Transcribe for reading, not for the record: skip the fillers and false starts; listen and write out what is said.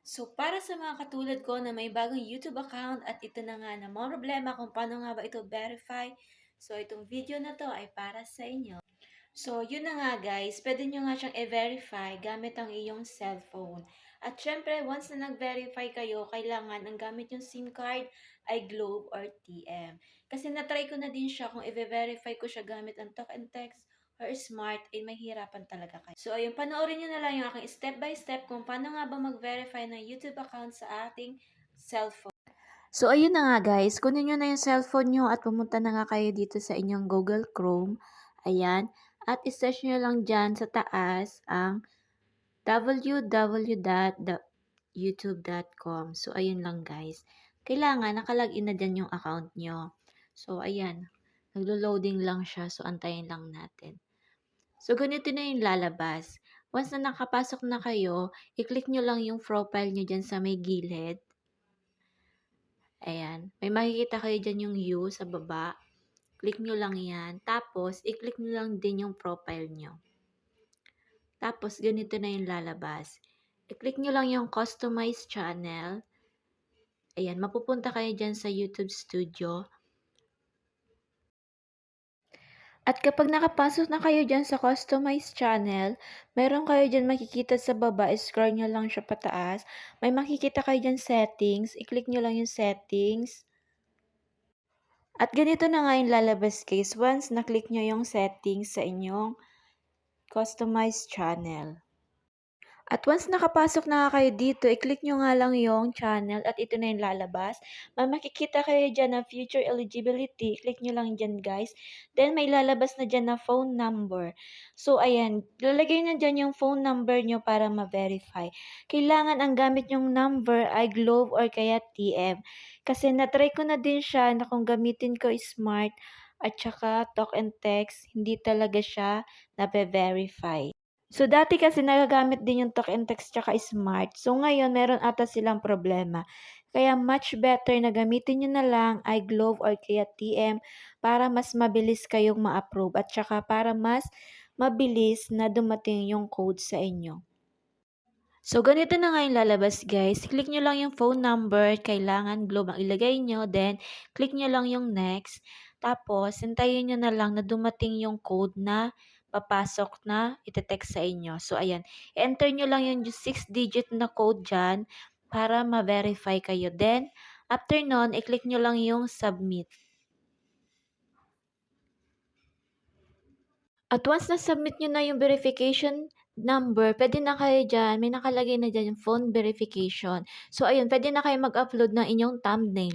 So, para sa mga katulad ko na may bagong YouTube account at ito na nga na mga problema kung paano nga ba ito verify. So, itong video na to ay para sa inyo. So, yun na nga guys, pwede nyo nga siyang i-verify gamit ang iyong cellphone. At syempre, once na nag-verify kayo, kailangan ang gamit yung SIM card ay Globe or TM. Kasi na-try ko na din siya kung i-verify ko siya gamit ang talk and text or smart, ay mahirapan talaga kayo. So, ayun, panoorin nyo na lang yung aking step by step kung paano nga ba mag-verify ng YouTube account sa ating cellphone. So, ayun na nga guys, kunin nyo na yung cellphone nyo at pumunta na nga kayo dito sa inyong Google Chrome. Ayan. At isearch nyo lang dyan sa taas ang www.youtube.com. So, ayun lang guys. Kailangan nakalagin na dyan yung account nyo. So, ayan. Naglo-loading lang siya. So, antayin lang natin. So, ganito na yung lalabas. Once na nakapasok na kayo, i-click nyo lang yung profile nyo dyan sa may gilid. Ayan. May makikita kayo dyan yung U sa baba. Click nyo lang yan. Tapos, i-click nyo lang din yung profile nyo. Tapos, ganito na yung lalabas. I-click nyo lang yung customize channel. Ayan. Mapupunta kayo dyan sa YouTube Studio. At kapag nakapasok na kayo dyan sa customize channel, meron kayo dyan makikita sa baba, scroll nyo lang siya pataas. May makikita kayo dyan settings, i-click nyo lang yung settings. At ganito na nga yung lalabas guys, once na-click nyo yung settings sa inyong customize channel. At once nakapasok na kayo dito, i-click nyo nga lang yung channel at ito na yung lalabas. May makikita kayo dyan na future eligibility. Click nyo lang dyan guys. Then may lalabas na dyan na phone number. So ayan, lalagay na dyan yung phone number nyo para ma-verify. Kailangan ang gamit yung number ay Globe or kaya TM. Kasi na-try ko na din siya na kung gamitin ko smart at saka talk and text, hindi talaga siya na-verify. So, dati kasi nagagamit din yung talk and text tsaka smart. So, ngayon, meron ata silang problema. Kaya, much better na gamitin nyo na lang ay Globe or kaya TM para mas mabilis kayong ma-approve at tsaka para mas mabilis na dumating yung code sa inyo. So, ganito na nga yung lalabas guys. Click nyo lang yung phone number. Kailangan Globe ang ilagay nyo. Then, click nyo lang yung next. Tapos, hintayin nyo na lang na dumating yung code na papasok na itetext sa inyo. So, ayan. Enter nyo lang yung 6-digit na code dyan para ma-verify kayo. Then, after nun, i-click nyo lang yung submit. At once na-submit nyo na yung verification number, pwede na kayo dyan, may nakalagay na dyan yung phone verification. So, ayun, pwede na kayo mag-upload ng inyong thumbnail.